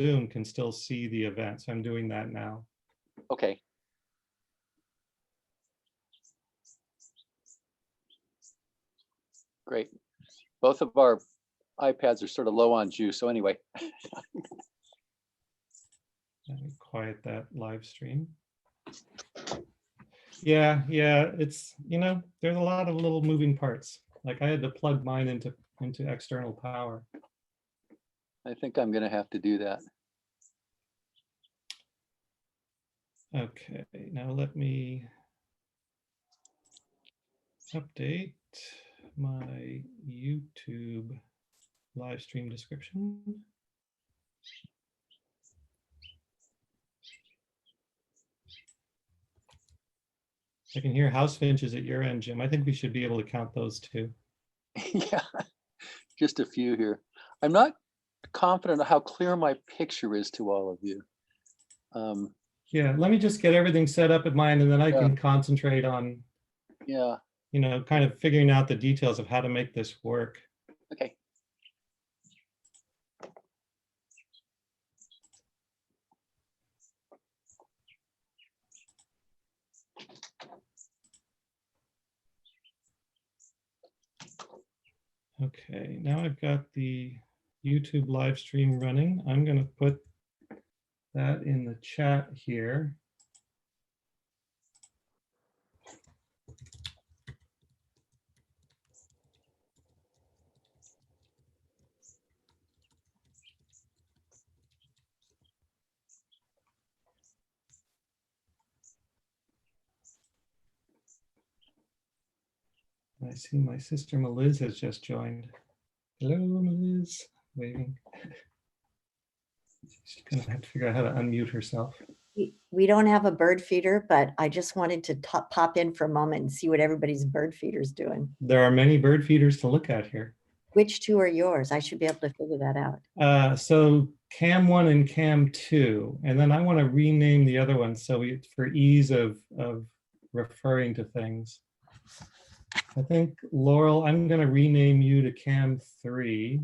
Zoom can still see the event. So I'm doing that now. Okay. Great. Both of our iPads are sort of low on juice. So anyway. Let me quiet that live stream. Yeah, it's, there's a lot of little moving parts. Like I had to plug mine into external power. I think I'm going to have to do that. Okay, now let me update my YouTube live stream description. I can hear house finches at your end, Jim. I think we should be able to count those too. Yeah, just a few here. I'm not confident of how clear my picture is to all of you. Yeah, let me just get everything set up at mine, and then I can concentrate on, kind of figuring out the details of how to make this work. Okay. Okay, now I've got the YouTube live stream running. I'm going to put that in the chat here. I see my sister Meliz has just joined. Hello, Meliz. Waving. She's going to have to figure out how to unmute herself. We don't have a bird feeder, but I just wanted to pop in for a moment and see what everybody's bird feeder's doing. There are many bird feeders to look at here. Which two are yours? I should be able to figure that out. So Cam 1 and Cam 2, and then I want to rename the other one so for ease of referring to things. I think, Laurel, I'm going to rename you to Cam 3.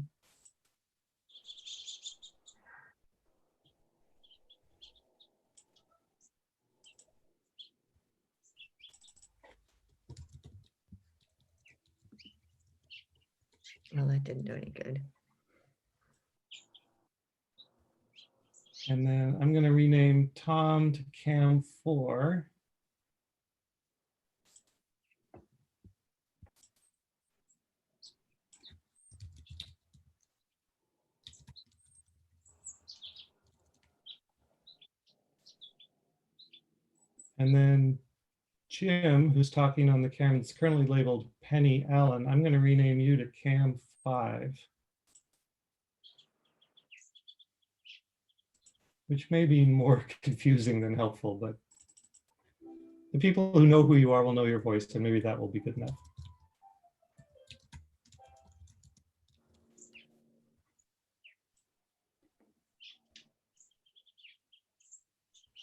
Well, that didn't do any good. And then I'm going to rename Tom to Cam 4. And then Jim, who's talking on the camera, that's currently labeled Penny Allen, I'm going to rename you to Cam 5. Which may be more confusing than helpful, but the people who know who you are will know your voice, and maybe that will be good enough.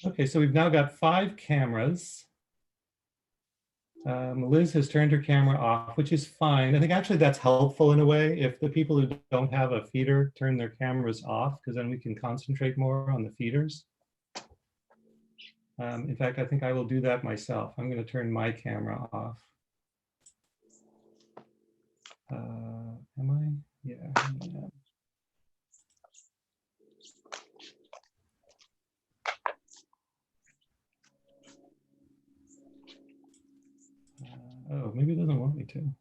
Okay, so we've now got 5 cameras. Liz has turned her camera off, which is fine. I think actually that's helpful in a way if the people who don't have a feeder turn their cameras off, because then we can concentrate more on the feeders. In fact, I think I will do that myself. I'm going to turn my camera off. Am I? Yeah. Oh, maybe it doesn't want me to.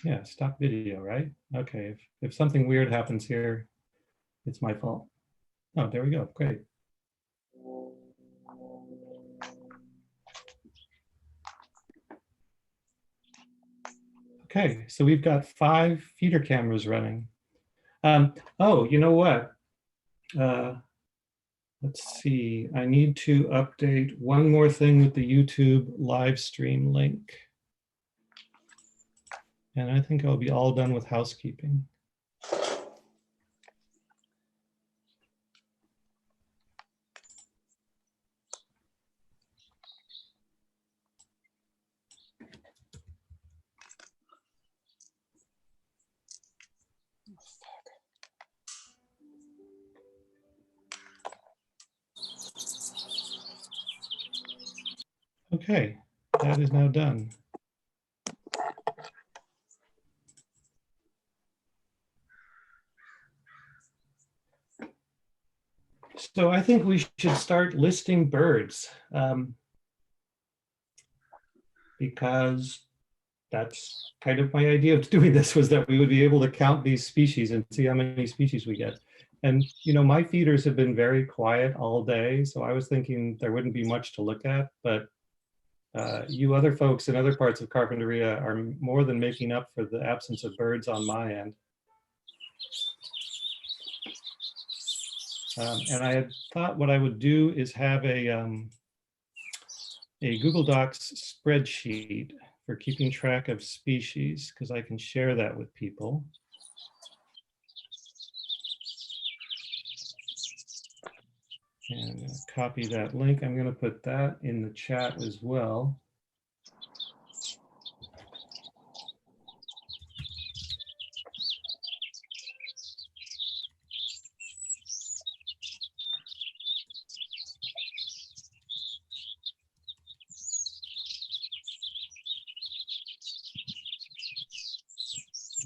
Yeah, stop video, right? Okay, if something weird happens here, it's my fault. Oh, there we go, great. Okay, so we've got 5 feeder cameras running. Oh, you know what? Let's see, I need to update one more thing with the YouTube live stream link. And I think I'll be all done with housekeeping. Okay, that is now done. So I think we should start listing birds, because that's kind of my idea of doing this, was that we would be able to count these species and see how many species we get. And my feeders have been very quiet all day, so I was thinking there wouldn't be much to look at, but you other folks in other parts of Carpinteria are more than making up for the absence of birds on my end. And I had thought what I would do is have a Google Docs spreadsheet for keeping track of species, because I can share that with people. And copy that link. I'm going to put that in the chat as well.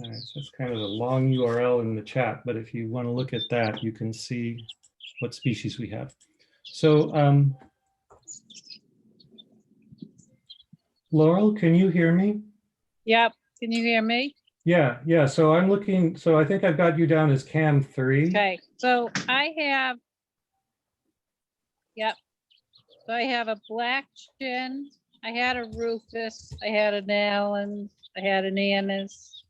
All right, so it's kind of a long URL in the chat, but if you want to look at that, you can see what species we have. So, Laurel, can you hear me? Yep. Can you hear me? Yeah. So I'm looking, so I think I've got you down as Cam 3. Okay. So I have, yep. So I have a black chin. I had a Rufus. I had an Allen. I had an Annis.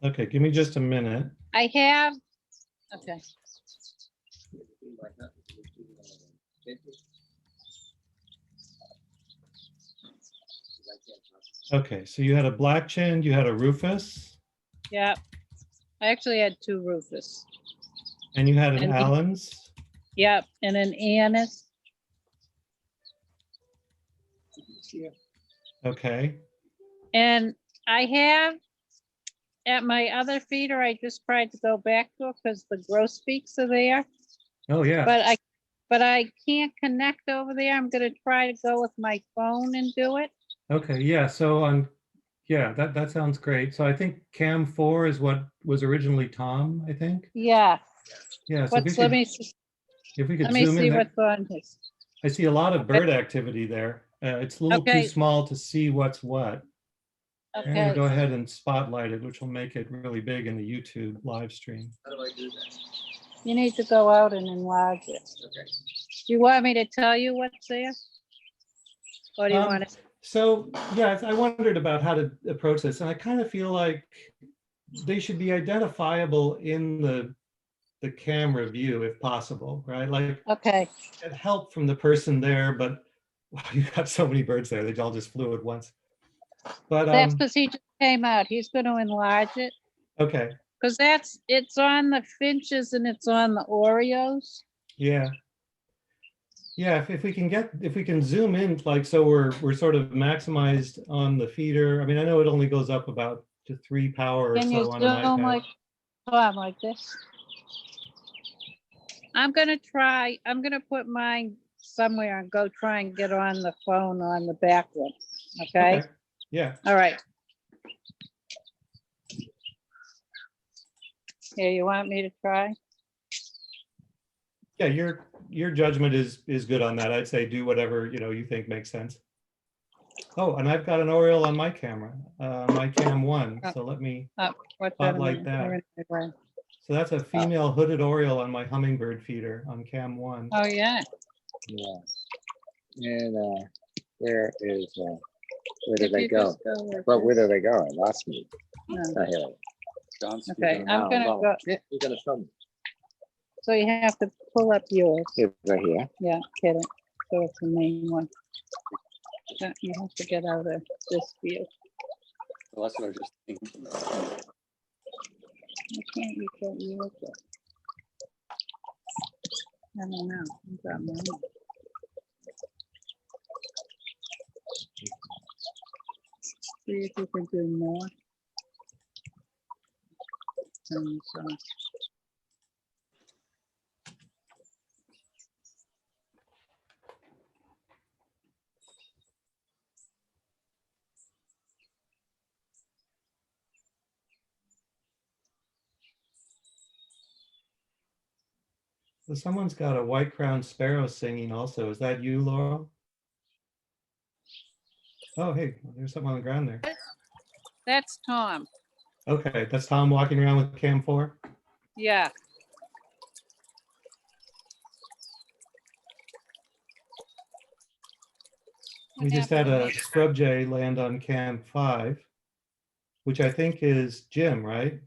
Okay, give me just a minute. I have, okay. Okay, so you had a black chin, you had a Rufus, Yep. I actually had two Rufus. and you had an And- Allen's. Yep. And an Annis. Okay, And I have at my other feeder, I just tried to go back to it because the grosbeaks are there, oh yeah. but I can't connect over there. I'm gonna try to go with my phone and do it. Okay, yeah, so on, yeah, that sounds great. So I think Cam 4 is what was originally Tom, I think. Yeah. Yeah, so What's, let me if we could let me zoom see in, what's on his. I see a lot of bird activity there. It's a little too Okay. small to see what's what. I'm gonna Okay. go ahead and spotlight it, which will make it really big in the YouTube live stream. How do I do that? You need to go out and enlarge it. Okay. Do you want me to tell you what's there? Or do you want to? So, yeah, I wondered about how to approach this, and I kind of feel like they should be identifiable in the camera view if possible, right? Like, Okay. get help from the person there, but wow, you got so many birds there, they all just flew at once. But That's because he just came out. He's going to enlarge it. okay, Because it's on the finches and it's on the Oreos. yeah. Yeah, if we can zoom in, like, so we're sort of maximized on the feeder. I mean, I know it only goes up about to 3 power or Can you so on an zoom iPad. like, Tom, like this? I'm gonna put mine somewhere and go try and get on the phone on the back one. Okay? Yeah, All right. Here, you want me to try? yeah, your judgment is good on that. I'd say do whatever, you think makes sense. Oh, and I've got an Oriole on my camera, my Cam 1. So let me What's spotlight that. So that's a female hooded Oriole on my hummingbird feeder on Cam 1. Oh, yeah. Yeah. And where did If they you go? just go like Well, where this. did they go? I lost me. No. Oh, here. John's Okay, feeding I'm them gonna out. go, Yeah, you're gonna show me. so you have to pull up yours. Here, right here. Yeah, get it. So it's the main one. You have to get out of this view. Well, that's what I was just thinking. I can't you get yours up? I don't know. I've got mine. See if you can do more. And so, So someone's got a white-crowned sparrow singing also. Is that you, Laurel? Oh, hey, there's something on the ground there. That's Tom. Okay, that's Tom walking around with cam 4. Yeah. We just had a scrub jay land on cam 5, which I think is Jim, right?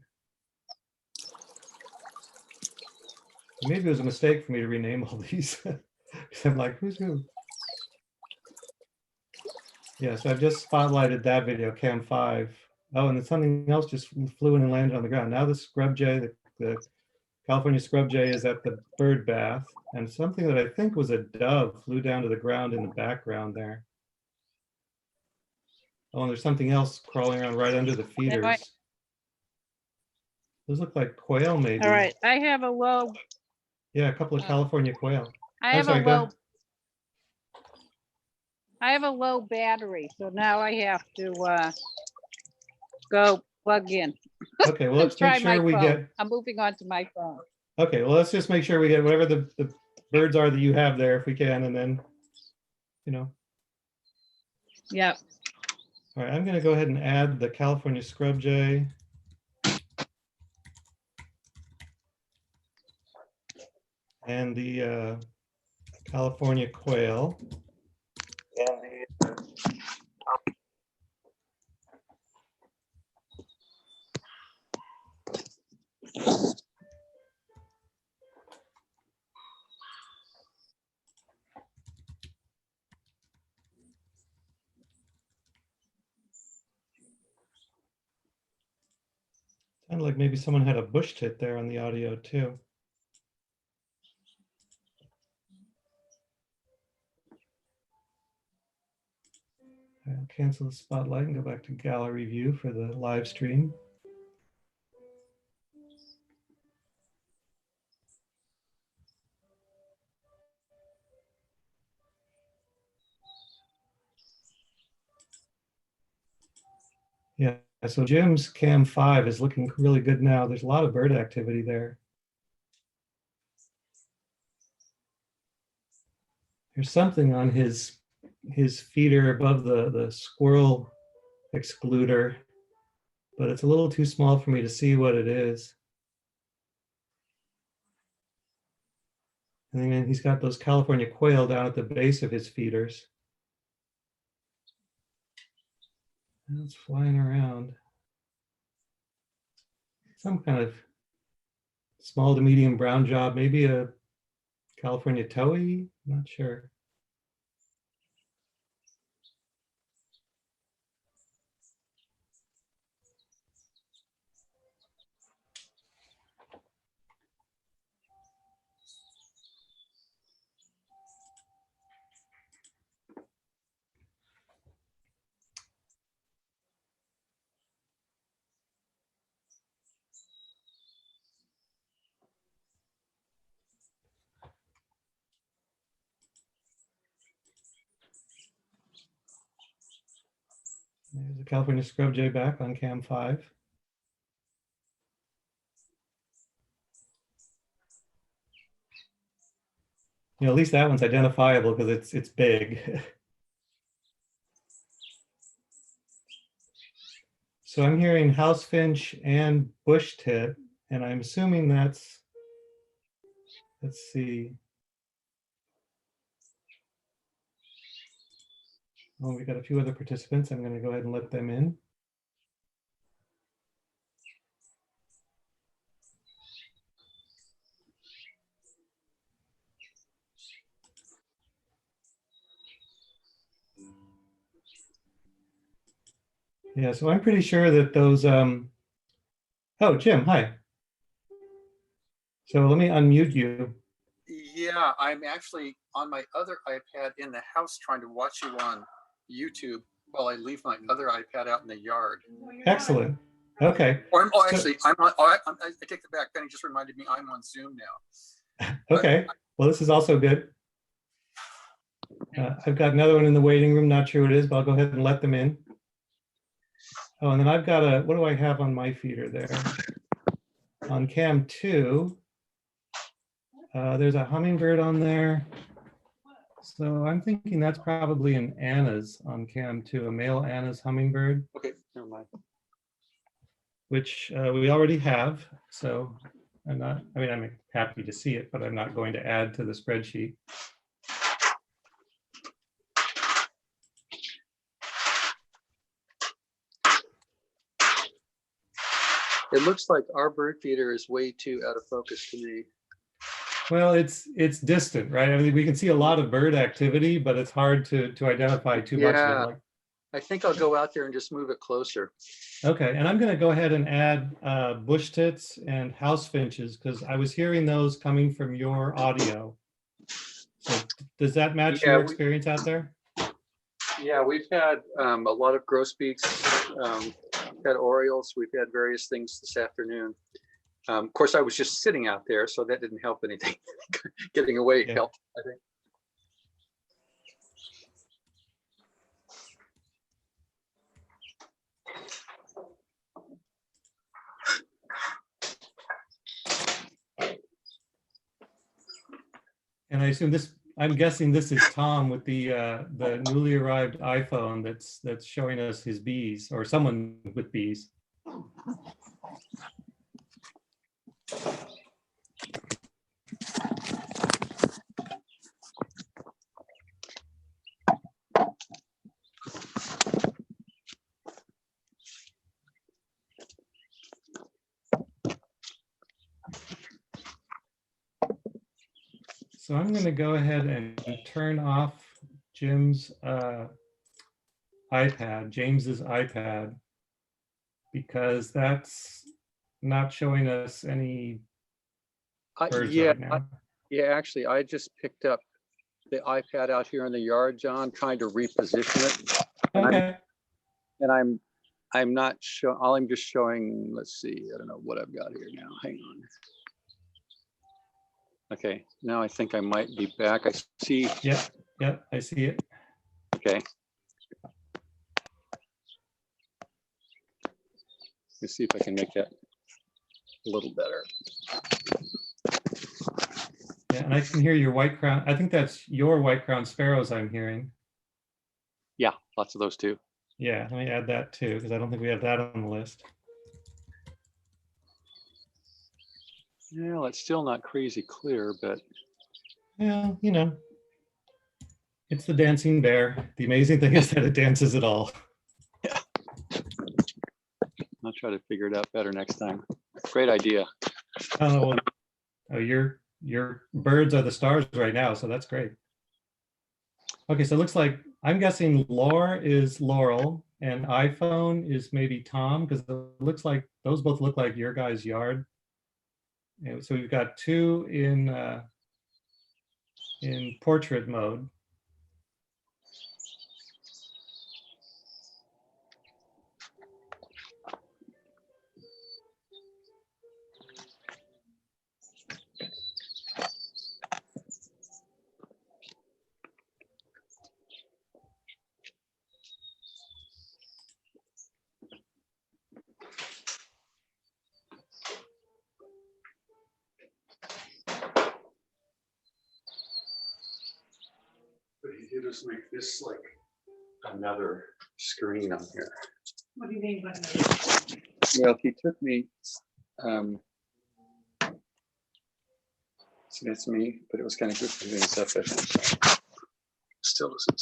Maybe it was a mistake for me to rename all these. 'Cause I'm like, who's who? Yeah, so I've just spotlighted that video, cam 5. Oh, and then something else just flew in and landed on the ground. Now the scrub jay, the California scrub jay is at the bird bath, and something that I think was a dove flew down to the ground in the background there. Oh, and there's something else crawling around right under the feeders. Those look like quail, maybe. All right. I have a low. Yeah, a couple of California quail. I I'm have sorry, a go low. ahead. I have a low battery, so now I have to go plug in. Okay, well, let's Try make my sure we phone. get, I'm moving on to my phone. okay, well, let's just make sure we get whatever the birds are that you have there if we can, and then, you know. Yep. All right, I'm gonna go ahead and add the California scrub jay. And the California quail. And the sounded like maybe someone had a bush tit there on the audio too. I'll cancel the spotlight and go back to gallery view for the live stream. Yeah, so Jim's cam 5 is looking really good now. There's a lot of bird activity there. There's something on his feeder above the squirrel excluder, but it's a little too small for me to see what it is. And then he's got those California quail down at the base of his feeders. And it's flying around. Some kind of small to medium brown job, maybe a California towhee, not sure. There's the California scrub jay back on cam 5. You know, at least that one's identifiable because it's big. So I'm hearing house finch and bush tit, and I'm assuming that's, let's see. Oh, we got a few other participants. I'm going to go ahead and let them in. Yeah, so I'm pretty sure that those, oh, Jim, hi. So let me unmute you. Yeah, I'm actually on my other iPad in the house trying to watch you on YouTube while I leave my other iPad out in the yard. Excellent. Okay. Or, oh, actually, I'm on. Oh, I take it back. Penny just reminded me I'm on Zoom now. Okay. Well, this is also good. I've got another one in the waiting room. Not sure what it is, but I'll go ahead and let them in. Oh, and then I've got a, what do I have on my feeder there? On cam 2, There's a hummingbird on there. So I'm thinking that's probably an Anna's on cam 2, a male Anna's hummingbird, Okay, never mind. which we already have. So I'm happy to see it, but I'm not going to add to the spreadsheet. It looks like our bird feeder is way too out of focus to me. Well, it's distant, right? I mean, we can see a lot of bird activity, but it's hard to identify too much of Yeah. it. Like, I think I'll go out there and just move it closer. okay, and I'm going to go ahead and add bush tits and house finches because I was hearing those coming from your audio. So does that match Yeah, your we- experience out there? Yeah, we've had a lot of grosbeaks, we've had orioles, we've had various things this afternoon. Of course, I was just sitting out there, so that didn't help anything. Getting away Yeah. helped, I think. And I assume this, I'm guessing this is Tom with the newly arrived iPhone that's showing us his bees, or someone with bees. So I'm going to go ahead and turn off James's iPad, because that's not showing us any birds right now. Yeah, actually, I just picked up the iPad out here in the yard, John, trying to reposition it. Okay, And I'm not sure, all I'm just showing, let's see, I don't know what I've got here now, hang on. Okay, now I think I might be back. I see, yeah, I see it. okay. Let's see if I can make that a little better. Yeah, and I can hear your white crown. I think that's your white crown sparrows I'm hearing. Yeah, lots of those too. Yeah, let me add that too, because I don't think we have that on the list. Well, it's still not crazy clear, but Well, you know, it's the dancing bear. The amazing thing is that it dances at all. I'll try to figure it out better next time. Great idea. Oh, well, oh, your birds are the stars right now, so that's great. Okay, so it looks like I'm guessing Lore is Laurel and iPhone is maybe Tom, because it looks like those both look like your guy's yard. And so we've got two in portrait mode. But he did just make this like another screen on here. What do you mean by that? Well, he took me, see, that's me, but it was kind of good for doing stuff that still doesn't.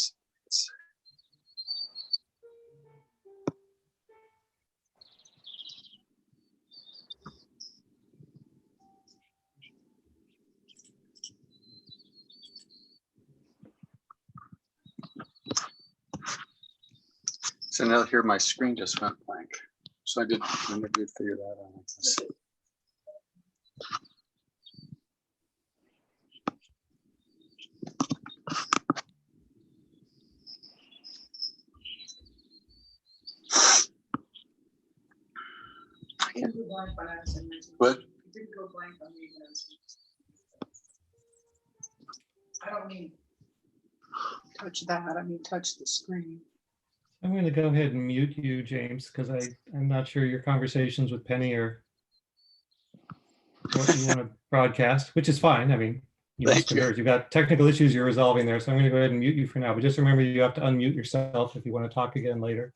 So now here my screen just went blank. So I did figure that out. Let's see. It didn't go blank on us, and it What? didn't go blank on me. I don't mean touch that, I mean touch the screen. I'm going to go ahead and mute you, James, because I'm not sure your conversations with Penny are what you want to broadcast, which is fine. I mean, You must Thank have you. heard. You've got technical issues you're resolving there, so I'm going to go ahead and mute you for now. But just remember, you have to unmute yourself if you want to talk again later.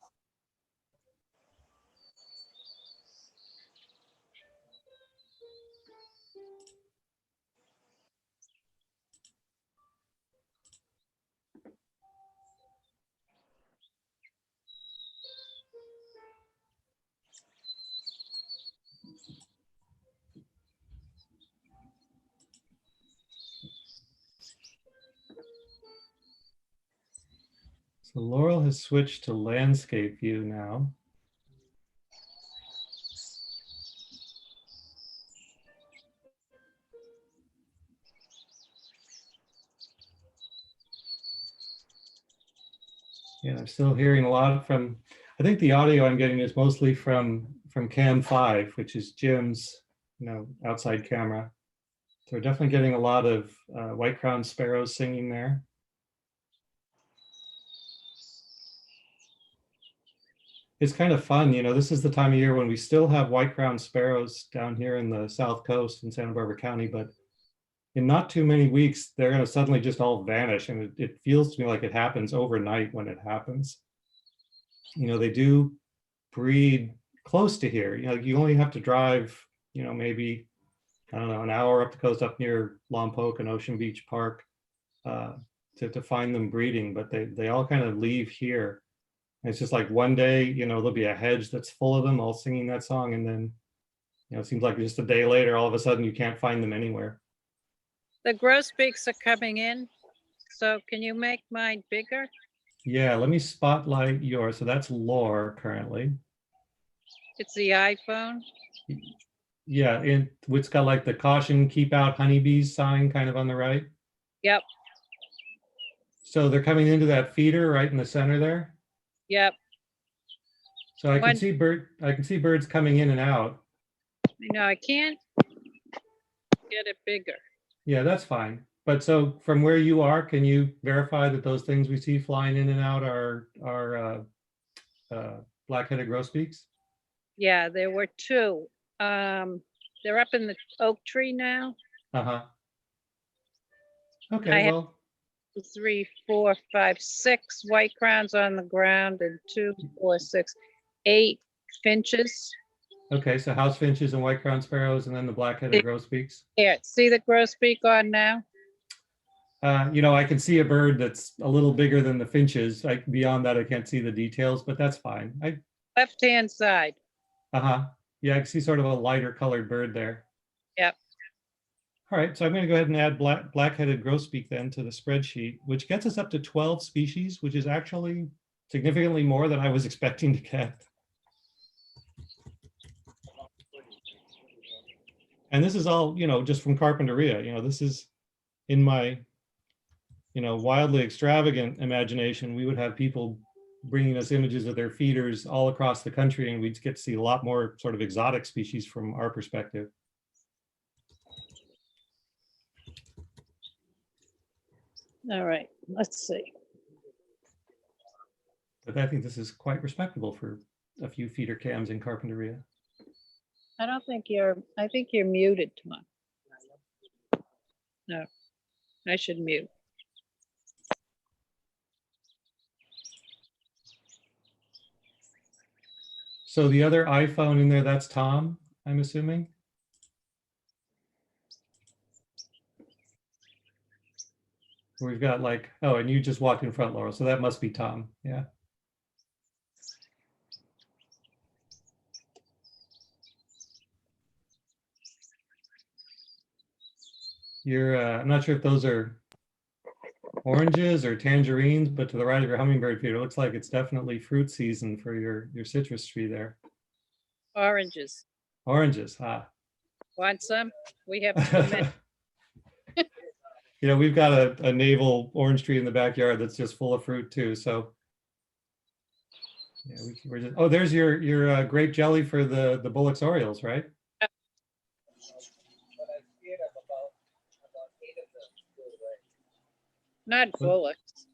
So Laurel has switched to landscape view now. Yeah, I'm still hearing a lot from, I think the audio I'm getting is mostly from cam 5, which is Jim's, outside camera. So we're definitely getting a lot of white-crowned sparrows singing there. It's kind of fun, this is the time of year when we still have white-crowned sparrows down here in the South Coast in Santa Barbara County, but in not too many weeks, they're going to suddenly just all vanish. And it feels to me like it happens overnight when it happens. They do breed close to here. You only have to drive, maybe, I don't know, an hour up the coast up near Lompoc and Ocean Beach Park to find them breeding, but they all kind of leave here. And it's just like one day, there'll be a hedge that's full of them all singing that song. And then, it seems like just a day later, all of a sudden you can't find them anywhere. The grosbeaks are coming in. So can you make mine bigger? Yeah, let me spotlight yours. So that's Lore currently. It's the iPhone. Yeah, it's got like the caution, keep out honeybees sign kind of on the right. Yep, So they're coming into that feeder right in the center there. yep. So I can One- see birds coming in and out. I can't get it bigger. Yeah, that's fine. But so from where you are, can you verify that those things we see flying in and out are black-headed grosbeaks? Yeah, there were 2. They're up in the oak tree now. Uh-huh. I Okay, have- well, 3, 4, 5, 6 white crowns on the ground and 2, 4, 6, 8 finches. okay, so house finches and white-crowned sparrows and then the black-headed grosbeaks. Here, see the grosbeak on now? I can see a bird that's a little bigger than the finches. Beyond that, I can't see the details, but that's fine. Left-hand side. Yeah, I can see sort of a lighter colored bird there. Yep. All right, so I'm going to go ahead and add black-headed grosbeak then to the spreadsheet, which gets us up to 12 species, which is actually significantly more than I was expecting to get. And this is all, just from Carpinteria. This is in my, wildly extravagant imagination. We would have people bringing us images of their feeders all across the country, and we'd get to see a lot more sort of exotic species from our perspective. All right, let's see. But I think this is quite respectable for a few feeder cams in Carpinteria. I think you're muted, Tom. No, I should mute. So the other iPhone in there, that's Tom, I'm assuming? We've got like, oh, and you just walked in front, Laurel, so that must be Tom, yeah. I'm not sure if those are oranges or tangerines, but to the right of your hummingbird feeder, it looks like it's definitely fruit season for your citrus tree there. Oranges. Oranges, Want some? We have too many. We've got a navel orange tree in the backyard that's just full of fruit too. So yeah, we're just, oh, there's your grape jelly for the Bullock's Orioles, right? Not bullocks.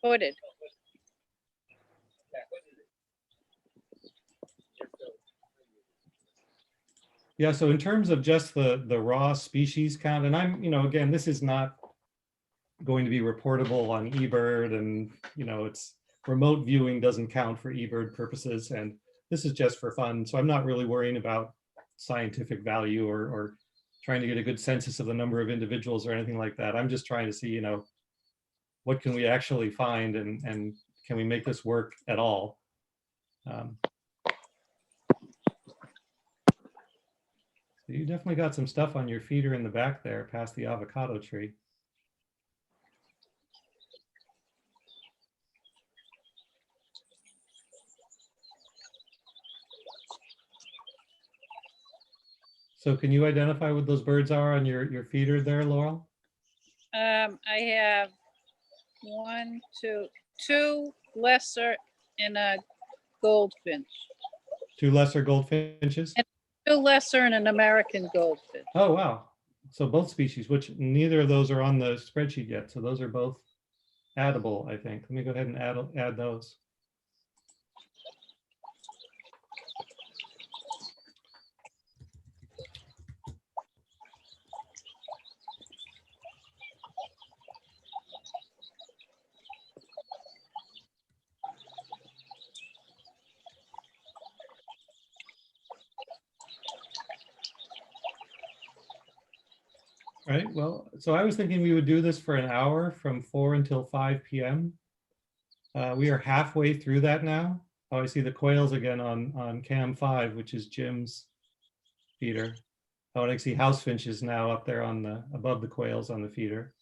Hooded. Yeah, so in terms of just the raw species count, and I'm, again, this is not going to be reportable on eBird, and it's remote viewing doesn't count for eBird purposes, and this is just for fun. So I'm not really worrying about scientific value or trying to get a good census of the number of individuals or anything like that. I'm just trying to see, what can we actually find, and can we make this work at all? So you definitely got some stuff on your feeder in the back there past the avocado tree. So can you identify what those birds are on your feeder there, Laurel? I have two lesser and a goldfinch. Two lesser goldfinches? Two lesser and an American goldfinch. Oh, wow. So both species, which neither of those are on the spreadsheet yet. So those are both addable, I think. Let me go ahead and add those. Right, well, so I was thinking we would do this for an hour from 4 until 5 p.m. We are halfway through that now. Oh, I see the quails again on cam 5, which is Jim's feeder. Oh, and I see house finches now up there on above the quails on the feeder.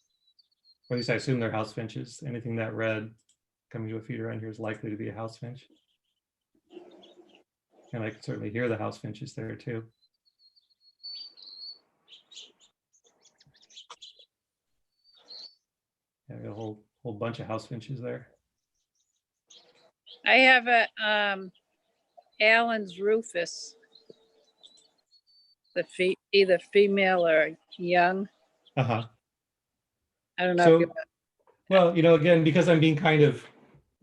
Or at least I assume they're house finches. Anything that red coming to a feeder on here is likely to be a house finch. And I can certainly hear the house finches there too. Yeah, got a whole bunch of house finches there. I have a Allen's Rufus. Either female or young. Uh-huh. I don't know. So, if well, again, because I'm being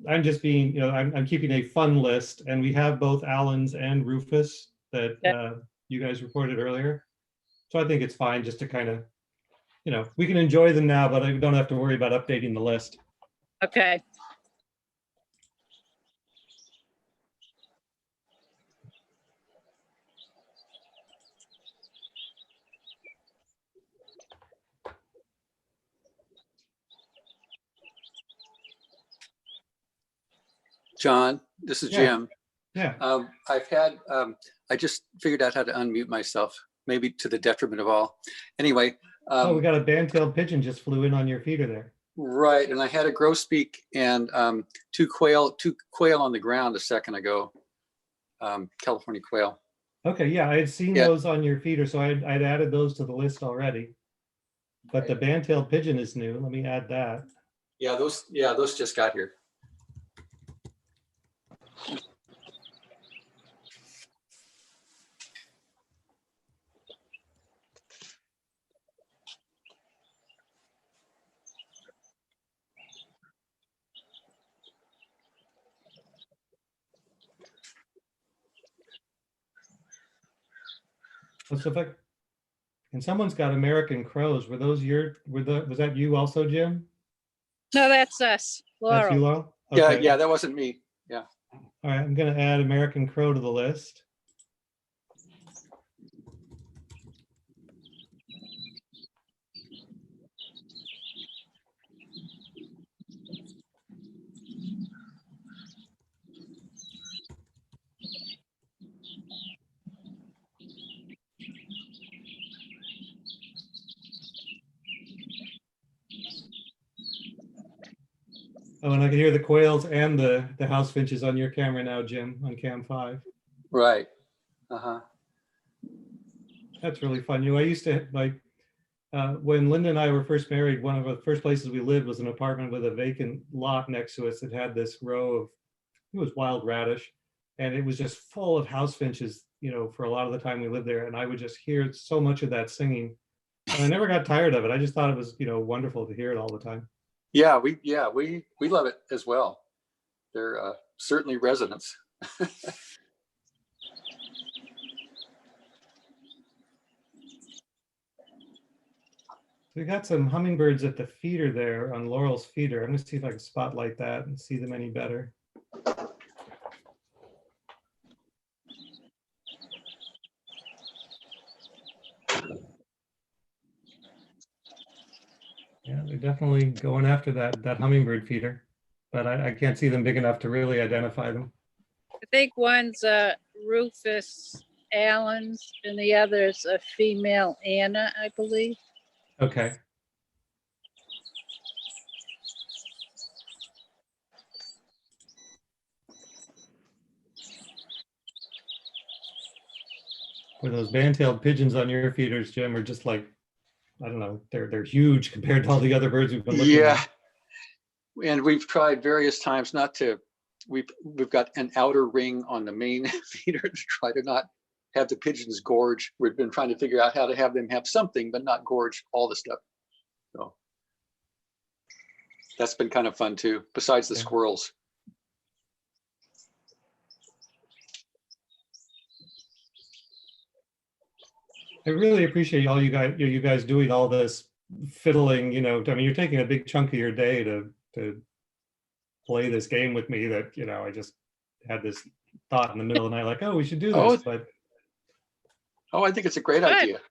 I'm just being, I'm keeping a fun list, and we have both Allen's and Rufus that you guys reported earlier. So I think it's fine just to kind of, we can enjoy them now, but I don't have to worry about updating the list. okay. John, this is Yeah. Jim. Yeah. I just figured out how to unmute myself, maybe to the detriment of all. Anyway. Oh, we got a band-tailed pigeon just flew in on your feeder there. Right, and I had a grosbeak and two quail on the ground a second ago, California quail. Okay, yeah, I had seen those on your feeder, so I'd added those to the list already. But the band-tailed pigeon is new. Let me add that. Yeah, those just got here. So and someone's got American crows. Were those was that you also, Jim? No, that's us. Laurel. That's you, Laurel? Okay. Yeah, that wasn't me. Yeah. All right, I'm going to add American crow to the list. Oh, and I can hear the quails and the house finches on your camera now, Jim, on cam 5. Right. Uh-huh. That's really fun. I used to, when Linda and I were first married, one of the first places we lived was an apartment with a vacant lot next to us that had this row of, it was wild radish, and it was just full of house finches, for a lot of the time we lived there. And I would just hear so much of that singing. And I never got tired of it. I just thought it was, wonderful to hear it all the time. Yeah, we love it as well. They're certainly residents. We got some hummingbirds at the feeder there on Laurel's feeder. I'm gonna see if I can spotlight that and see them any better. Yeah, they're definitely going after that hummingbird feeder, but I can't see them big enough to really identify them. I think one's Rufus Allen's and the other's a female Anna, I believe. Okay. Where those band-tailed pigeons on your feeders, Jim, are just like, I don't know, they're huge compared to all the other birds we've been looking Yeah. at. And we've tried various times not to, we've got an outer ring on the main feeder to try to not have the pigeons gorge. We've been trying to figure out how to have them have something, but not gorge all the stuff. So that's been kind of fun too, besides the Yeah. squirrels. I really appreciate all you guys doing all this fiddling, you know, I mean, you're taking a big chunk of your day to play this game with me that, you know, I just had this thought in the middle of the night, like, oh, we should do this, Oh. but Oh, I think it's a great Good. idea.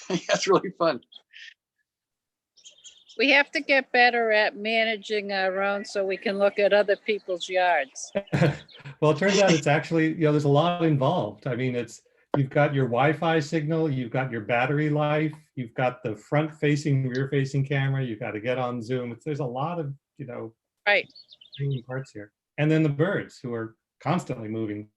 That's really fun. We have to get better at managing our own so we can look at other people's yards. well, it turns out it's actually, you know, there's a lot involved. I mean, you've got your Wi-Fi signal, you've got your battery life, you've got the front-facing, rear-facing camera, you've got to get on Zoom. There's a lot of, you know, Right, moving parts here. And then the birds who are constantly moving.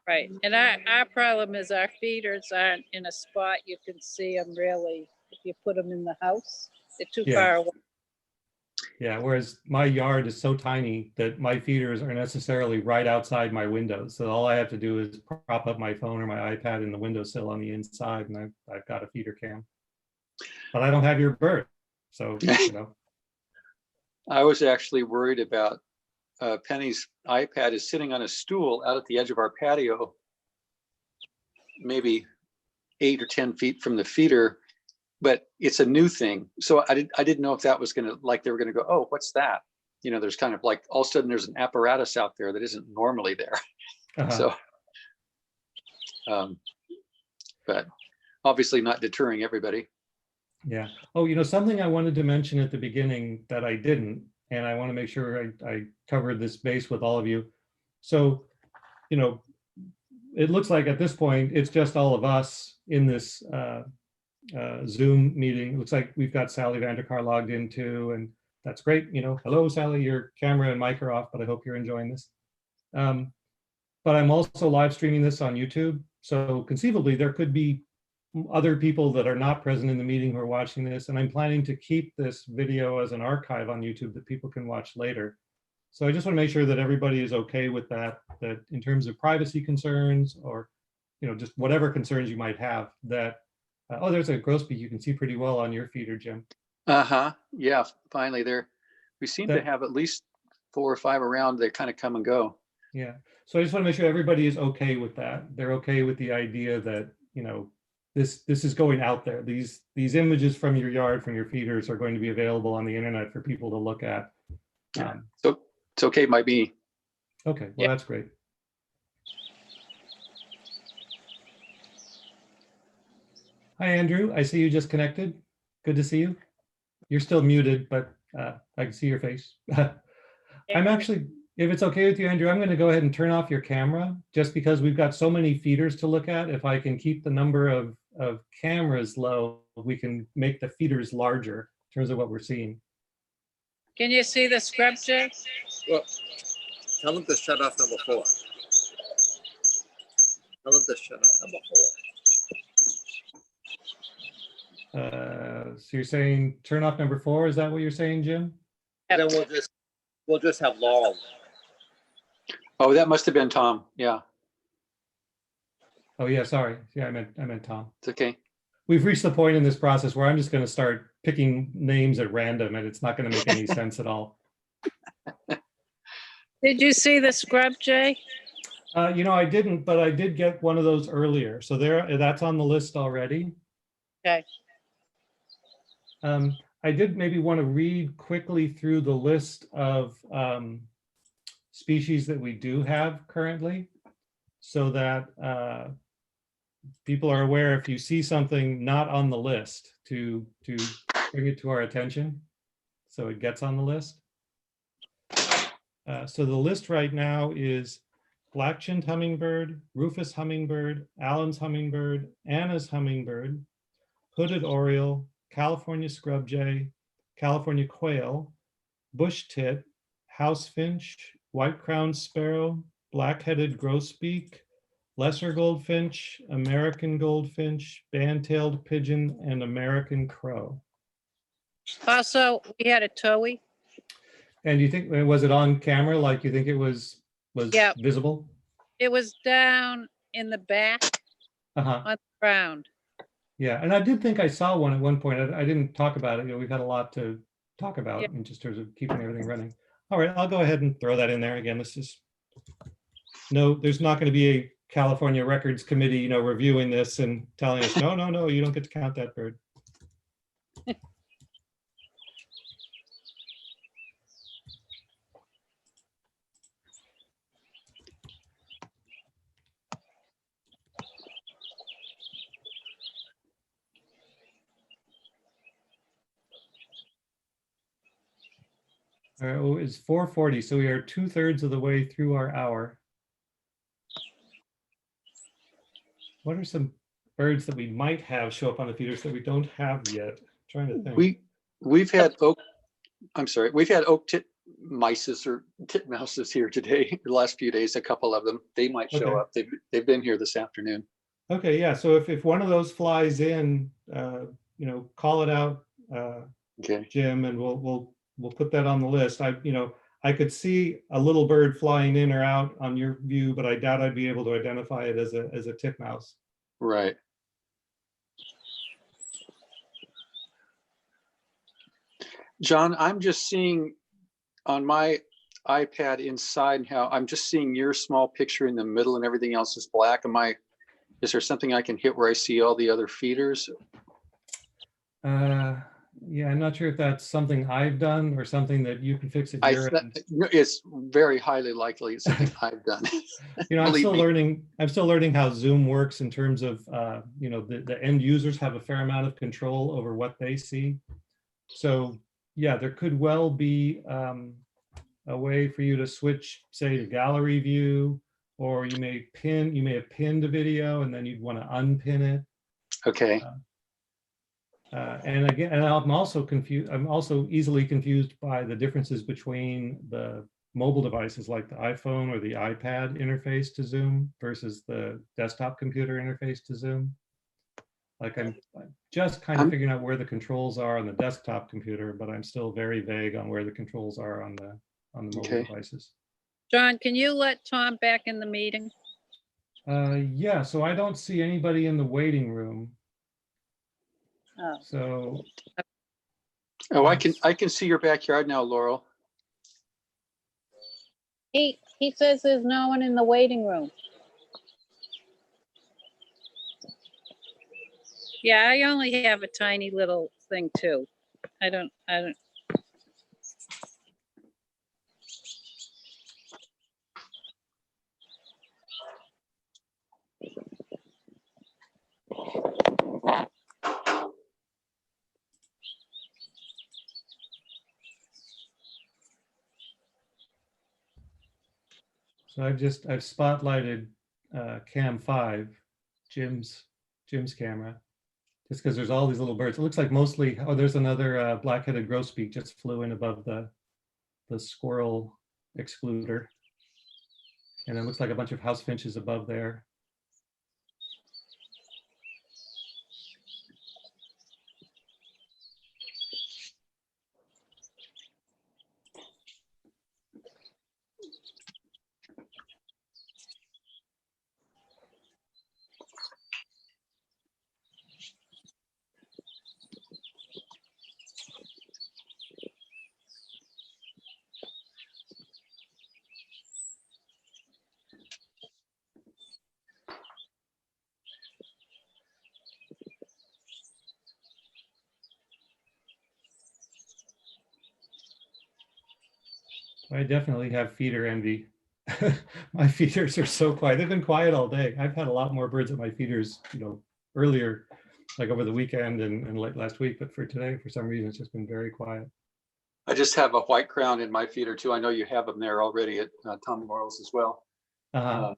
right. And our problem is our feeders aren't in a spot you can see them really if you put them in the house. They're too Yeah. far away. Yeah, whereas my yard is so tiny that my feeders are necessarily right outside my windows. So all I have to do is prop up my phone or my iPad in the windowsill on the inside, and I've got a feeder cam. But I don't have your bird, so you know. I was actually worried about Penny's iPad is sitting on a stool out at the edge of our patio, maybe 8 or 10 feet from the feeder, but it's a new thing. So I didn't know if that was gonna, like, they were gonna go, oh, what's that? You know, there's kind of like, all of a sudden there's an apparatus out there that isn't normally there. Uh-huh. So, but obviously not deterring everybody. Yeah. Oh, you know, something I wanted to mention at the beginning that I didn't, and I want to make sure I covered this base with all of you. So, you know, it looks like at this point, it's just all of us in this Zoom meeting. It looks like we've got Sally Vanderkar logged in too, and that's great. You know, hello, Sally, your camera and mic are off, but I hope you're enjoying this. But I'm also live streaming this on YouTube. So conceivably, there could be other people that are not present in the meeting who are watching this, and I'm planning to keep this video as an archive on YouTube that people can watch later. So I just want to make sure that everybody is okay with that in terms of privacy concerns, or, you know, just whatever concerns you might have, that, oh, there's a grosbeak you can see pretty well on your feeder, Jim. Uh-huh, yeah, finally there. We seem to That- have at least 4 or 5 around that kind of come and go. Yeah, so I just want to make sure everybody is okay with that. They're okay with the idea that, you know, this is going out there. These images from your yard, from your feeders, are going to be available on the internet for people to look at. So it's okay by me. Okay, well, Yeah. that's great. Hi, Andrew. I see you just connected. Good to see you. You're still muted, but I can see your face. I'm actually, if it's okay with you, Andrew, I'm going to go ahead and turn off your camera, just because we've got so many feeders to look at. If I can keep the number of cameras low, we can make the feeders larger in terms of what we're seeing. Can you see the scrub, Jay? Well, tell them to shut off number 4. Tell them to shut off number 4. So you're saying turn off number 4? Is that what you're saying, Jim? Then we'll just have Laurel. Oh, that must have been Tom. Yeah, Oh yeah, sorry. Yeah, I meant Tom. it's okay. We've reached the point in this process where I'm just going to start picking names at random, and it's not going to make any sense at all. Did you see the scrub, Jay? You know, I didn't, but I did get one of those earlier. So that's on the list already. Okay. I did maybe want to read quickly through the list of species that we do have currently, so that people are aware if you see something not on the list to bring it to our attention so it gets on the list. So the list right now is black-chinned hummingbird, rufous hummingbird, Allen's hummingbird, Anna's hummingbird, hooded oriole, California scrub jay, California quail, bush tit, house finch, white-crowned sparrow, black-headed grosbeak, lesser goldfinch, American goldfinch, band-tailed pigeon, and American crow. Also, we had a towhee. And you think, was it on camera? Like you think it was Yeah. visible? It was down in the back Uh-huh. on the ground. Yeah, and I did think I saw one at one point. I didn't talk about it. You know, we've had a lot to talk about Yeah. in just terms of keeping everything running. All right, I'll go ahead and throw that in there again. This is no, there's not going to be a California Records Committee, you know, reviewing this and telling us, no, no, no, you don't get to count that bird. All right, well, it's 4:40, so we are 2/3 of the way through our hour. What are some birds that we might have show up on the feeders that we don't have yet? I'm trying to think. We've had oak, I'm sorry, we've had oak titmices or titmouses here today, the last few days, a couple of them. They might show Okay. up. They've been here this afternoon. Okay, yeah, so if one of those flies in, you know, call it out, Okay. Jim, and we'll put that on the list. I could see a little bird flying in or out on your view, but I doubt I'd be able to identify it as a titmouse. Right. John, I'm just seeing on my iPad inside how I'm just seeing your small picture in the middle and everything else is black. Is there something I can hit where I see all the other feeders? Yeah, I'm not sure if that's something I've done or something that you can fix at your end. It's very highly likely it's something I've done. You know, I'm Believe still me. learning. I'm still learning how Zoom works in terms of, you know, the end users have a fair amount of control over what they see. So yeah, there could well be a way for you to switch, say, to gallery view, or you may have pinned a video and then you'd want to unpin it. Okay. And again, and I'm also confused. I'm also easily confused by the differences between the mobile devices like the iPhone or the iPad interface to Zoom versus the desktop computer interface to Zoom. Like I'm just kind of figuring out where the controls are on the desktop computer, but I'm still very vague on where the controls are on the mobile devices. John, can you let Tom back in the meeting? Yeah, so I don't see anybody in the waiting room. Oh. So. Oh, I can see your backyard now, Laurel. He says there's no one in the waiting room. Yeah, I only have a tiny little thing too. I don't. So I've spotlighted cam 5, Jim's camera, just because there's all these little birds. It looks like mostly, oh, there's another black-headed grosbeak just flew in above the squirrel excluder. And it looks like a bunch of house finches above there. I definitely have feeder envy. My feeders are so quiet. They've been quiet all day. I've had a lot more birds at my feeders, earlier, like over the weekend and late last week, but for today, for some reason, it's just been very quiet. I just have a white crown in my feeder too. I know you have them there already at Tom and Laurel's as well. Uh-huh.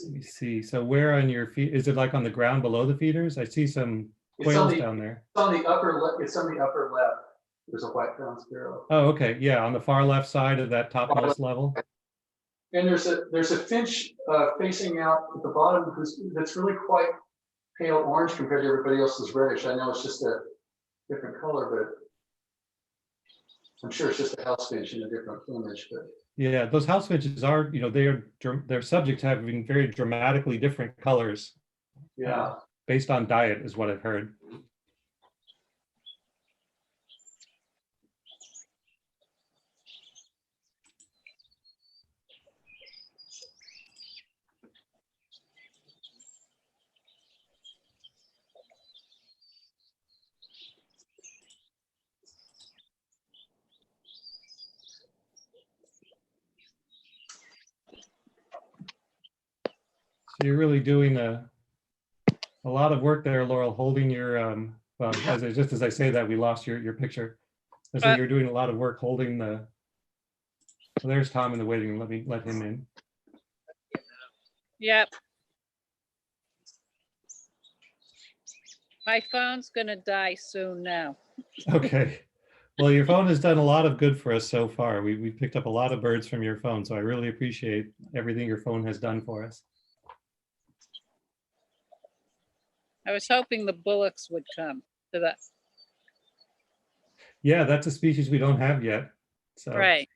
Let me see. So where on your feet, is it like on the ground below the feeders? I see some quails down there. It's on the upper left. It's on the upper left. There's a white crown sparrow. Oh, okay. Yeah, on the far left side of that topmost level. And there's a finch facing out at the bottom that's really quite pale orange compared to everybody else's reddish. I know it's just a different color, but I'm sure it's just a house finch in a different plumage. But Yeah, those house finches are, they're subject to having very dramatically different colors. yeah. Based on diet is what I've heard. So you're really doing a lot of work there, Laurel, holding your, well, just as I say that, we lost your picture. I say you're doing a lot of work holding the, well, there's Tom in the waiting room. Let me let him in. Yep. My phone's gonna die soon now. Okay. Well, your phone has done a lot of good for us so far. We picked up a lot of birds from your phone, so I really appreciate everything your phone has done for us. I was hoping the bullocks would come to that. Yeah, that's a species we don't have yet. So Right.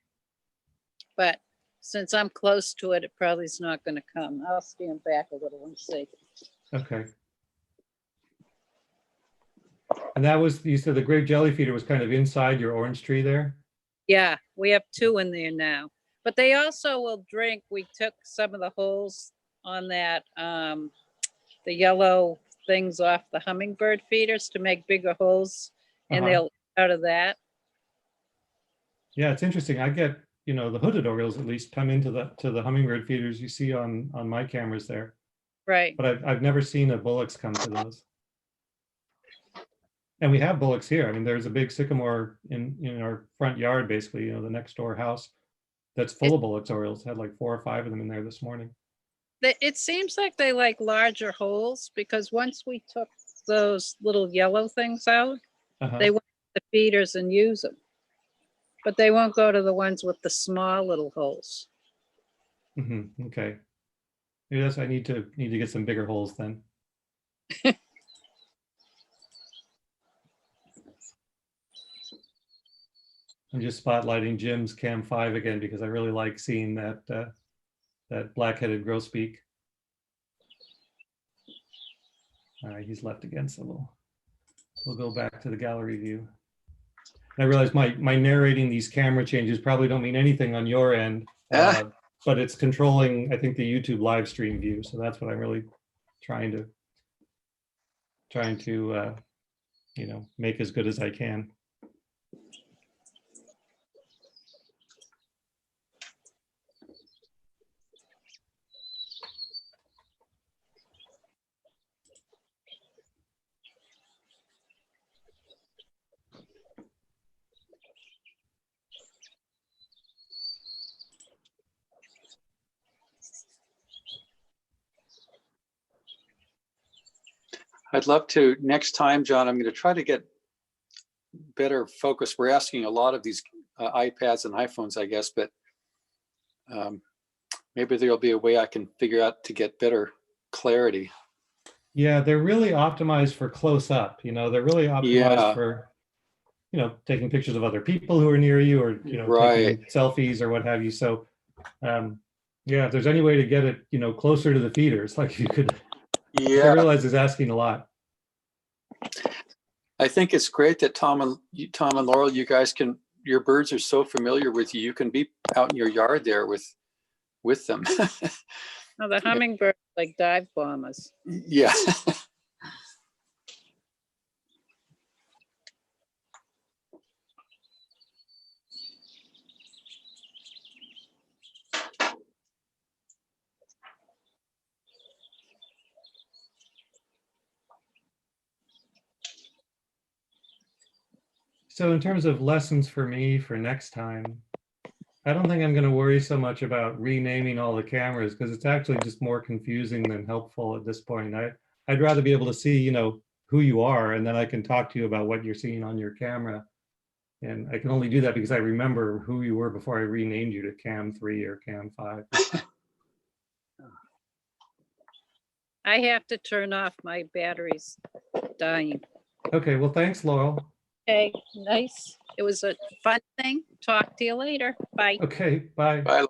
But since I'm close to it, it probably is not gonna come. I'll stand back a little and see. okay. And that was, you said the grape jelly feeder was kind of inside your orange tree there? Yeah, we have 2 in there now. But they also will drink. We took some of the holes on that, the yellow things off the hummingbird feeders to make bigger holes, and Uh-huh. they'll eat out of that. Yeah, it's interesting. I get, the hooded orioles at least come into the hummingbird feeders you see on my cameras there. Right. But I've never seen a bullocks come to those. And we have bullocks here. I mean, there's a big sycamore in our front yard, basically, the next door house that's full of bullocks orioles. Had like 4 or 5 of them in there this morning. It seems like they like larger holes, because once we took those little yellow things out, Uh-huh. they went to the feeders and use them. But they won't go to the ones with the small little holes. Okay. Maybe that's, I need to get some bigger holes then. I'm just spotlighting Jim's Cam 5 again because I really like seeing that black-headed grosbeak. All right, he's left again, so we'll go back to the gallery view. And I realize my narrating these camera changes probably don't mean anything on your end, but it's controlling, I think, the YouTube live stream view. So that's what I'm really trying to make as good as I can. I'd love to, next time, John, I'm going to try to get better focus. We're asking a lot of these iPads and iPhones, I guess, but maybe there'll be a way I can figure out to get better clarity. Yeah, they're really optimized for close up. They're really optimized for, taking pictures of other people who are near you, or, taking selfies or what have you. So, yeah, if there's any way to get it, closer to the feeders, like you could. Yeah, I realize it's asking a lot. I think it's great that Tom and Laurel, you guys your birds are so familiar with you. You can be out in your yard there with them. Oh, the hummingbirds like dive bombers. Yeah. So in terms of lessons for me for next time, I don't think I'm going to worry so much about renaming all the cameras because it's actually just more confusing than helpful at this point. I'd rather be able to see, who you are, and then I can talk to you about what you're seeing on your camera. And I can only do that because I remember who you were before I renamed you to Cam 3 or Cam 5. I have to turn off my batteries dying. Okay, well, thanks, Laurel. Okay, nice. It was a fun thing. Talk to you later. Bye. Okay, bye. Bye, Laura.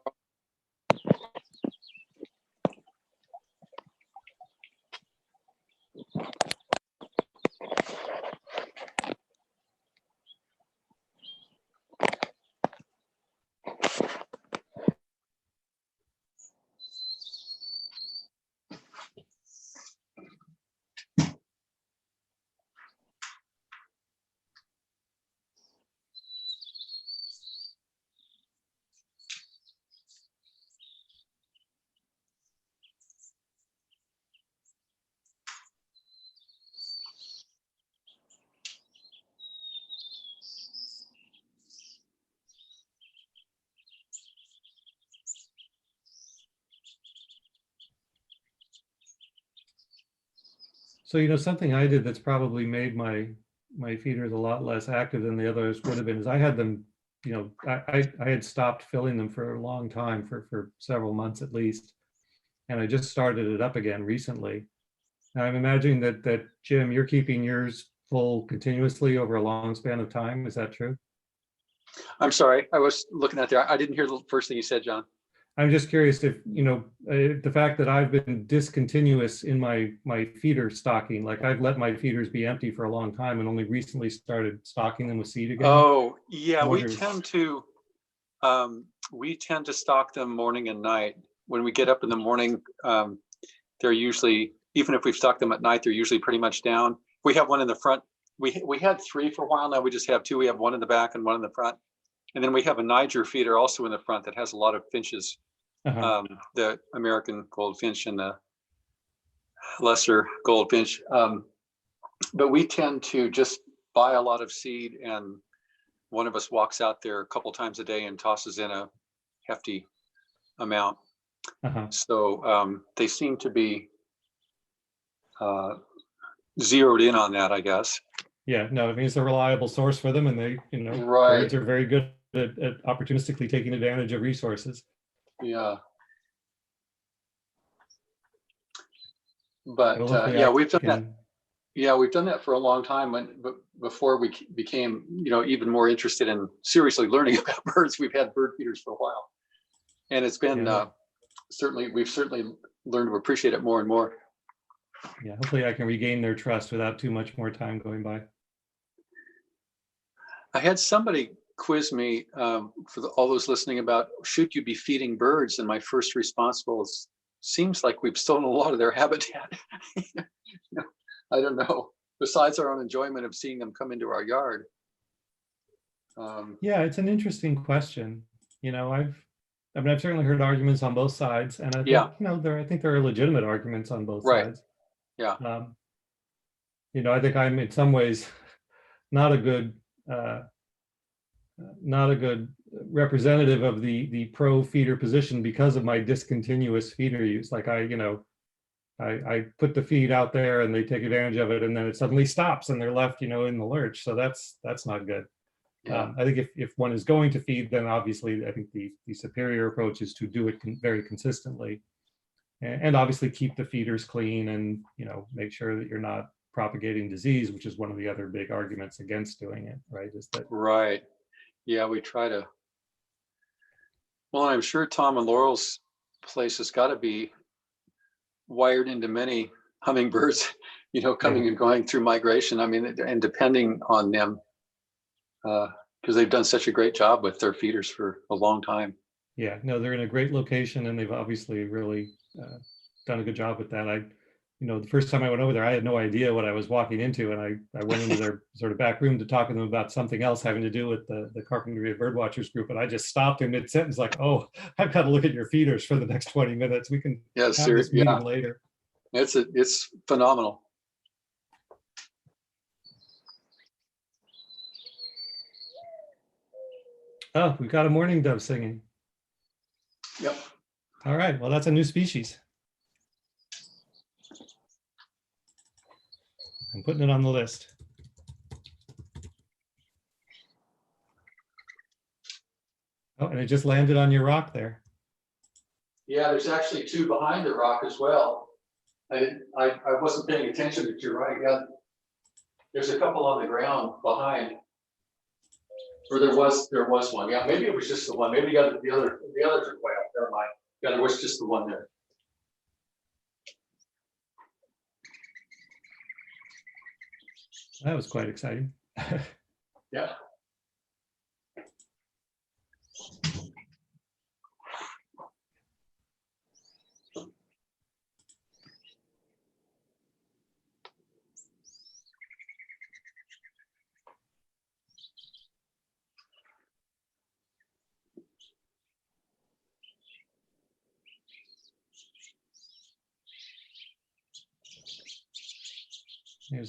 So, something I did that's probably made my feeders a lot less active than the others would have been is I had them, I had stopped filling them for a long time, for several months at least. And I just started it up again recently. And I'm imagining that Jim, you're keeping yours full continuously over a long span of time. Is that true? I'm sorry, I was looking at there. I didn't hear the first thing you said, John. I'm just curious if, the fact that I've been discontinuous in my feeder stocking, like I've let my feeders be empty for a long time and only recently started stocking them with seed again. Oh, yeah, we Wonder- tend to stock them morning and night. When we get up in the morning, they're usually, even if we've stocked them at night, they're usually pretty much down. We have one in the front. We had 3 for a while. Now we just have 2. We have one in the back and one in the front. And then we have a Niger feeder also in the front that has a lot of finches. Uh-huh. The American goldfinch and the lesser goldfinch. But we tend to just buy a lot of seed, and one of us walks out there a couple times a day and tosses in a hefty amount. Uh-huh. So they seem to be zeroed in on that, I guess. Yeah, no, it means a reliable source for them, and they, Right. birds are very good at opportunistically taking advantage of resources. Yeah. But Well, hopefully yeah, I we've done that. can- Yeah, we've done that for a long time. Before we became, even more interested in seriously learning about birds, we've had bird feeders for a while, and it's been Yeah. we've certainly learned to appreciate it more and more. Yeah, hopefully I can regain their trust without too much more time going by. I had somebody quiz me for all those listening about should you be feeding birds, and my first response was, seems like we've stolen a lot of their habitat. I don't know. Besides our own enjoyment of seeing them come into our yard. Yeah, it's an interesting question. I've certainly heard arguments on both sides, and I think, Yeah. I think there are legitimate arguments on both Right. sides. Yeah. I think I'm in some ways not a good representative of the pro feeder position because of my discontinuous feeder use. Like I put the feed out there and they take advantage of it, and then it suddenly stops and they're left, in the lurch. So that's not good. Yeah. I think if one is going to feed, then obviously I think the superior approach is to do it very consistently, and obviously keep the feeders clean, and make sure that you're not propagating disease, which is one of the other big arguments against doing it. Right? Is that Right. Yeah, we try to. Well, I'm sure Tom and Laurel's place has got to be wired into many hummingbirds, coming and going through migration. I mean, and depending on them, because they've done such a great job with their feeders for a long time. Yeah, no, they're in a great location, and they've obviously really done a good job with that. The first time I went over there, I had no idea what I was walking into, and I went into their sort of back room to talk to them about something else having to do with the Carpinteria Birdwatchers group, and I just stopped in mid-sentence like, oh, I've got to look at your feeders for the next 20 minutes. We can Yeah, have this meeting later. It's phenomenal. Oh, we've got a mourning dove singing. Yep. All right, well, that's a new species. I'm putting it on the list. Oh, and it just landed on your rock there. Yeah, there's actually two behind the rock as well. I wasn't paying attention, but you're right. Yeah, there's a couple on the ground behind. Or there was one. Yeah, maybe it was just the one. Maybe the others are way up. Never mind. Yeah, there was just the one there. That was quite exciting. Yeah.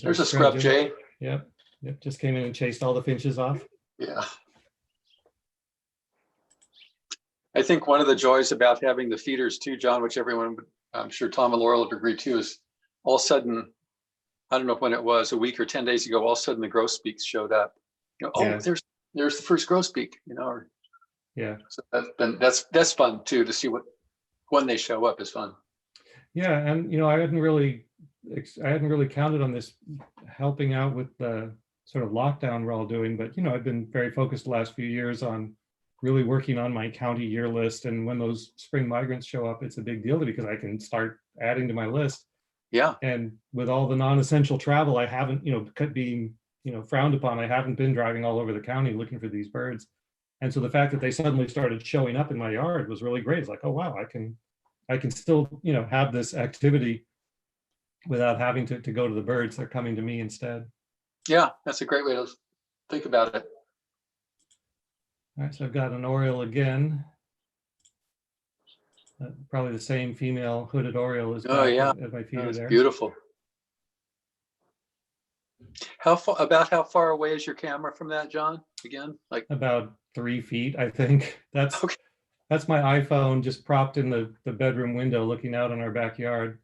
There's a scrub jay. jay. Yep, just came in and chased all the finches off. Yeah. I think one of the joys about having the feeders too, John, which everyone, I'm sure Tom and Laurel would agree too, is all of a sudden, I don't know when it was, a week or 10 days ago, all of a sudden the grosbeaks showed up. Oh, Yeah. there's the first grosbeak, or, Yeah. so that's fun too, to see when they show up is fun. Yeah, and I hadn't really counted on this helping out with the sort of lockdown we're all doing, but I've been very focused the last few years on really working on my county year list, and when those spring migrants show up, it's a big deal because I can start adding to my list. Yeah. And with all the non-essential travel, I haven't, being frowned upon, I haven't been driving all over the county looking for these birds. And so the fact that they suddenly started showing up in my yard was really great. It's like, oh wow, I can still have this activity without having to go to the birds. They're coming to me instead. Yeah, that's a great way to think about it. All right, so I've got an oriole again. Probably the same female hooded oriole is Oh yeah, at my feeder that's there. beautiful. How far away is your camera from that, John? Again, like About 3 feet, I think. That's okay. That's my iPhone just propped in the bedroom window looking out on our backyard.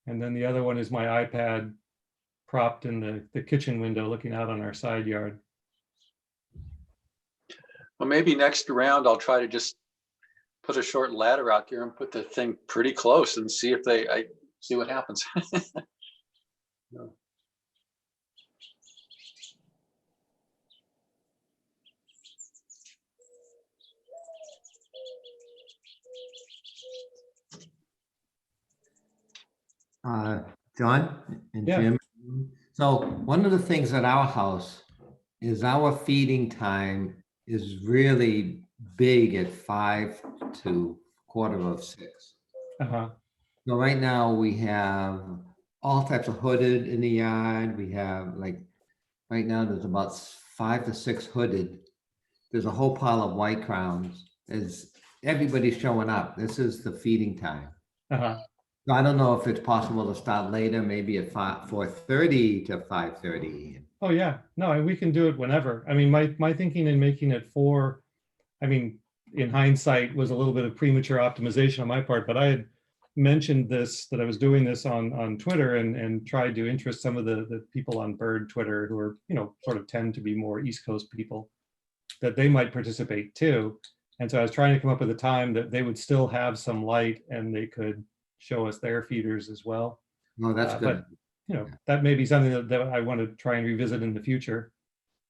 And then the other one is my iPad propped in the kitchen window looking out on our side yard. Well, maybe next round I'll try to just put a short ladder out there and put the thing pretty close and see if I see what happens. No. John and Yeah. Jim. So one of the things at our house is our feeding time is really big at 5 to 5:45. Uh-huh. So right now we have all types of hooded in the yard. We have right now there's about 5 to 6 hooded. There's a whole pile of white crowns. Everybody's showing up. This is the feeding time. Uh-huh. So I don't know if it's possible to start later, maybe at 4:30 to 5:30. Oh yeah, no, we can do it whenever. I mean, my thinking in making it 4, I mean, in hindsight was a little bit of premature optimization on my part, but I had mentioned that I was doing this on Twitter and tried to interest some of the people on bird Twitter who are, sort of tend to be more East Coast people, that they might participate too. And so I was trying to come up with a time that they would still have some light and they could show us their feeders as well. No, that's good. But, that may be something that I want to try and revisit in the future.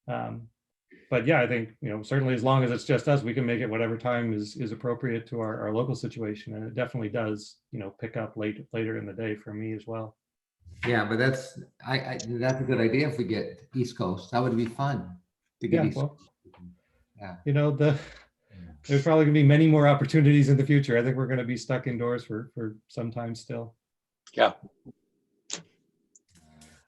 But yeah, I think, certainly as long as it's just us, we can make it whatever time is appropriate to our local situation. And it definitely does, pick up later in the day for me as well. Yeah, but that's a good idea if we get East Coast. That would be fun to get East Coast. Yeah. There's probably gonna be many more opportunities in the future. I think we're gonna be stuck indoors for some time still. Yeah.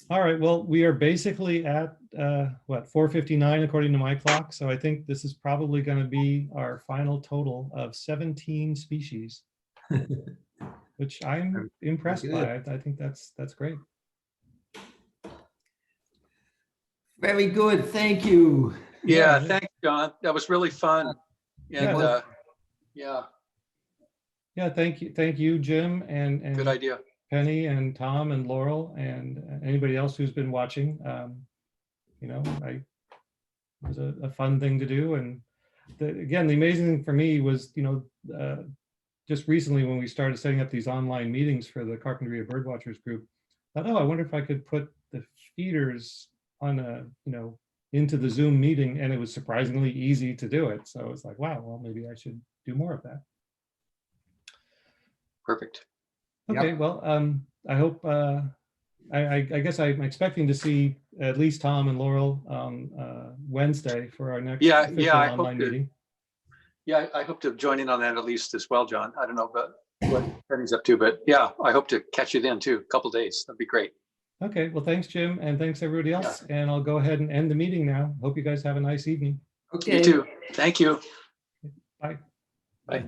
All right, well, we are basically at 4:59 according to my clock. So I think this is probably gonna be our final total of 17 species, which I'm impressed by. I think that's great. Very good, thank you. Yeah, John. That was really fun. And Yeah. yeah, Yeah, thank you, Jim, and good idea. Penny and Tom and Laurel and anybody else who's been watching. You know, it was a fun thing to do. And again, the amazing thing for me was, you know, just recently when we started setting up these online meetings for the Carpinteria Birdwatchers group, I thought, oh, I wonder if I could put the feeders on you know, into the Zoom meeting, and it was surprisingly easy to do it. So it's like, wow, well, maybe I should do more of that. Perfect. Okay, Yep. well, I hope, I guess I'm expecting to see at least Tom and Laurel Wednesday for our next Yeah, official yeah, I hope online to. meeting. Yeah, I hope to join in on that at least as well, John. I don't know about what Penny's up to, but yeah, I hope to catch you then too. A couple days. That'd be great. Okay, well, thanks, Jim, and thanks everybody else. And I'll go ahead and end the meeting now. Hope you guys have a nice evening. Okay. You too. Thank you. Bye. Bye.